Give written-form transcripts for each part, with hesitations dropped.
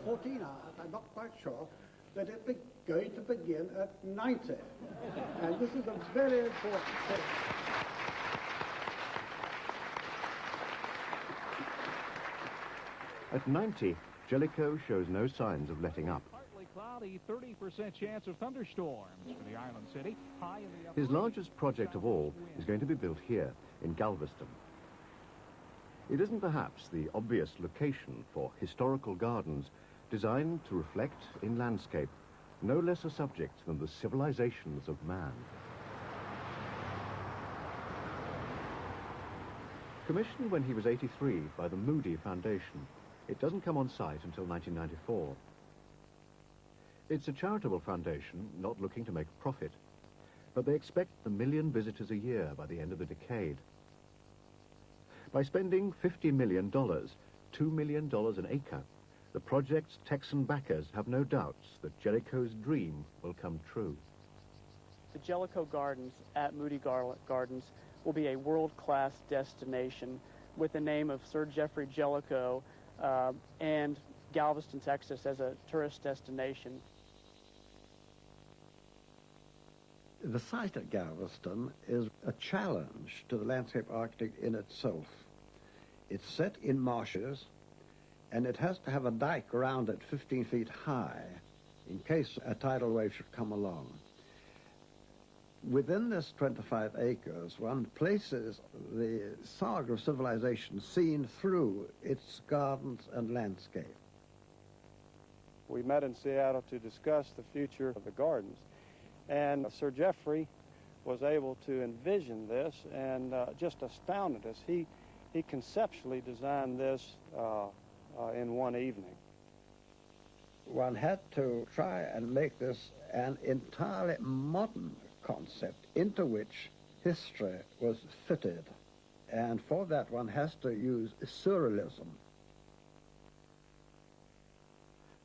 14 hours, I'm not quite sure, that it's going to begin at 90. And this is a very important thing. At 90, Jellicoe shows no signs of letting up. Partly cloudy, 30% chance of thunderstorms for the island city. High in the upper His largest project of all is going to be built here in Galveston. It isn't perhaps the obvious location for historical gardens designed to reflect in landscape no less a subject than the civilizations of man. Commissioned when he was 83 by the Moody Foundation, it doesn't come on site until 1994. It's a charitable foundation not looking to make a profit, but they expect 1 million visitors a year by the end of the decade. By spending $50 million, $2 million an acre, the project's Texan backers have no doubts that Jellicoe's dream will come true. The Jellicoe Gardens at Moody Gardens will be a world-class destination with the name of Sir Geoffrey Jellicoe and Galveston, Texas as a tourist destination. The site at Galveston is a challenge to the landscape architect in itself. It's set in marshes, and it has to have a dike around it 15 feet high in case a tidal wave should come along. Within this 25 acres, one places the saga of civilization seen through its gardens and landscape. We met in Seattle to discuss the future of the gardens, and Sir Geoffrey was able to envision this and just astounded us. He conceptually designed this in one evening. One had to try and make this an entirely modern concept into which history was fitted. And for that, one has to use surrealism.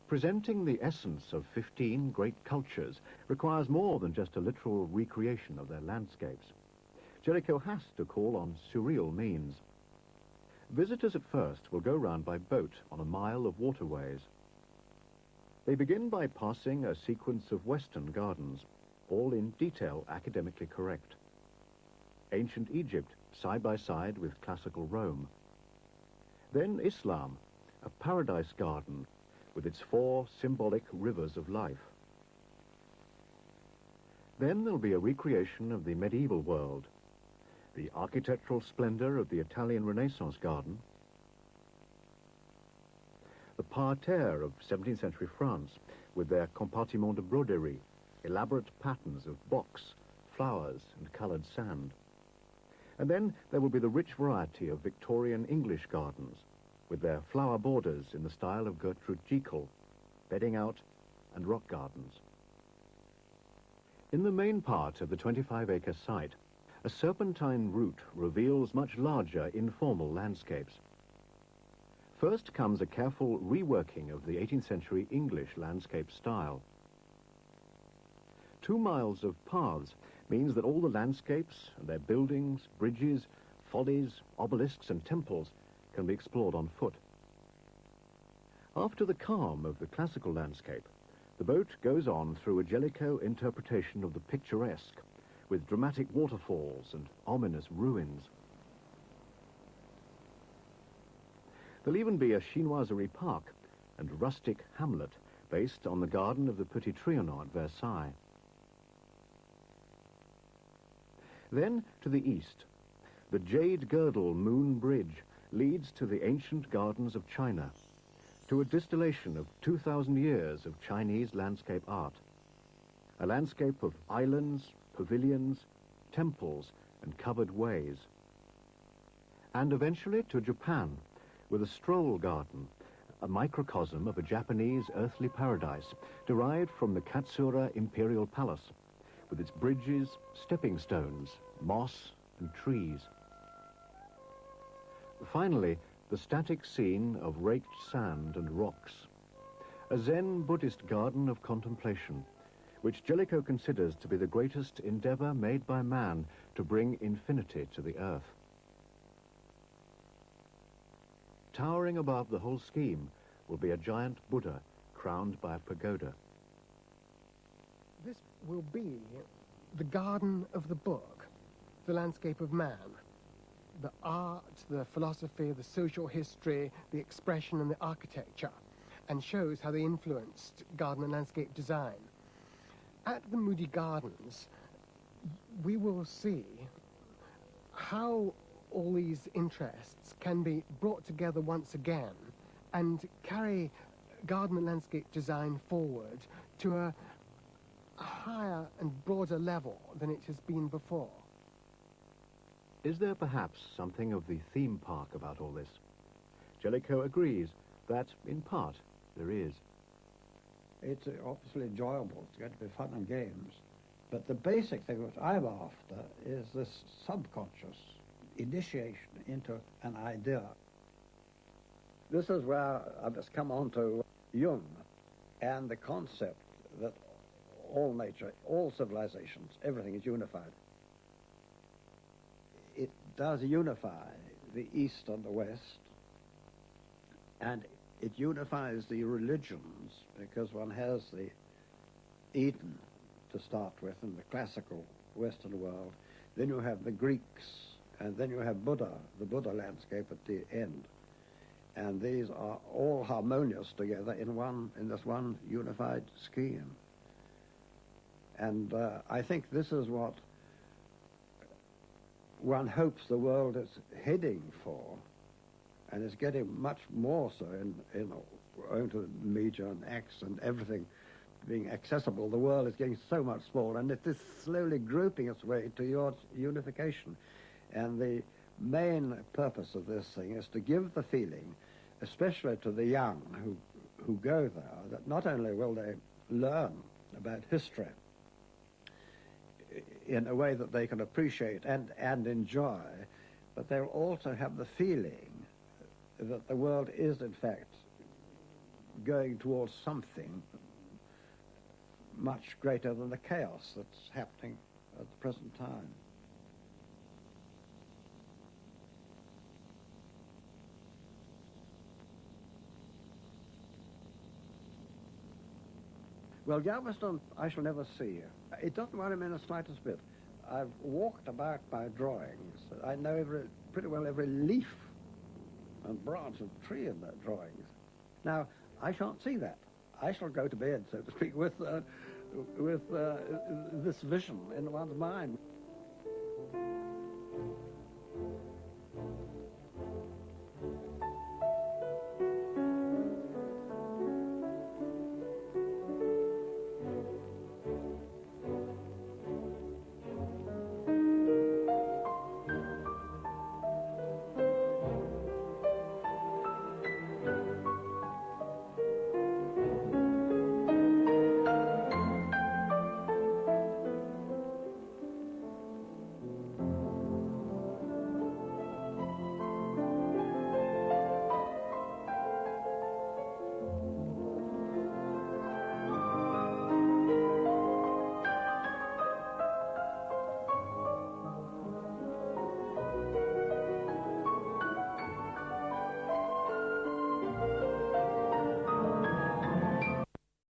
Presenting the essence of 15 great cultures requires more than just a literal recreation of their landscapes. Jellicoe has to call on surreal means. Visitors at first will go round by boat on a mile of waterways. They begin by passing a sequence of Western gardens, all in detail academically correct. Ancient Egypt side by side with classical Rome. Then Islam, a paradise garden with its 4 symbolic rivers of life. Then there'll be a recreation of the medieval world, the architectural splendor of the Italian Renaissance garden, the parterre of 17th century France with their compartiments de broderie, elaborate patterns of box, flowers and colored sand. And then there will be the rich variety of Victorian English gardens with their flower borders in the style of Gertrude Jekyll, bedding out and rock gardens. In the main part of the 25-acre site, a serpentine route reveals much larger informal landscapes. First comes a careful reworking of the 18th century English landscape style. 2 miles of paths means that all the landscapes and their buildings, bridges, follies, obelisks and temples can be explored on foot. After the calm of the classical landscape, the boat goes on through a Jellicoe interpretation of the picturesque, with dramatic waterfalls and ominous ruins. There'll even be a chinoiserie park and rustic hamlet based on the garden of the Petit Trianon at Versailles. Then, to the east, the Jade Girdle Moon Bridge leads to the ancient gardens of China, to a distillation of 2,000 years of Chinese landscape art. A landscape of islands, pavilions, temples, and covered ways. And eventually to Japan, with a stroll garden, a microcosm of a Japanese earthly paradise derived from the Katsura Imperial Palace, with its bridges, stepping stones, moss, and trees. Finally, the static scene of raked sand and rocks, a Zen Buddhist garden of contemplation, which Jellicoe considers to be the greatest endeavor made by man to bring infinity to the earth. Towering above the whole scheme will be a giant Buddha crowned by a pagoda. This will be the garden of the book, the landscape of man. The art, the philosophy, the social history, the expression and the architecture, and shows how they influenced garden and landscape design. At the Moody Gardens, we will see how all these interests can be brought together once again and carry garden and landscape design forward to a higher and broader level than it has been before. Is there perhaps something of the theme park about all this? Jellicoe agrees that, in part, there is. It's obviously enjoyable. It's going to be fun and games. But the basic thing which I'm after is this subconscious initiation into an idea. This is where I must come on to Jung and the concept that all nature, all civilizations, everything is unified. It does unify the East and the West, and it unifies the religions because one has the Eden to start with in the classical Western world. Then you have the Greeks, and then you have Buddha, the Buddha landscape at the end. And these are all harmonious together in this one unified scheme. And I think this is what one hopes the world is heading for, and is getting much more so in owing to media and acts and everything being accessible. The world is getting so much smaller, and it is slowly groping its way to your unification. And the main purpose of this thing is to give the feeling, especially to the young who go there, that not only will they learn about history in a way that they can appreciate and enjoy, but they'll also have the feeling that the world is, in fact, going towards something much greater than the chaos that's happening at the present time. Well, Galveston I shall never see. It doesn't worry me in the slightest bit. I've walked about my drawings. I know pretty well every leaf and branch of tree in that drawings. Now, I shan't see that. I shall go to bed, so to speak, with this vision in one's mind.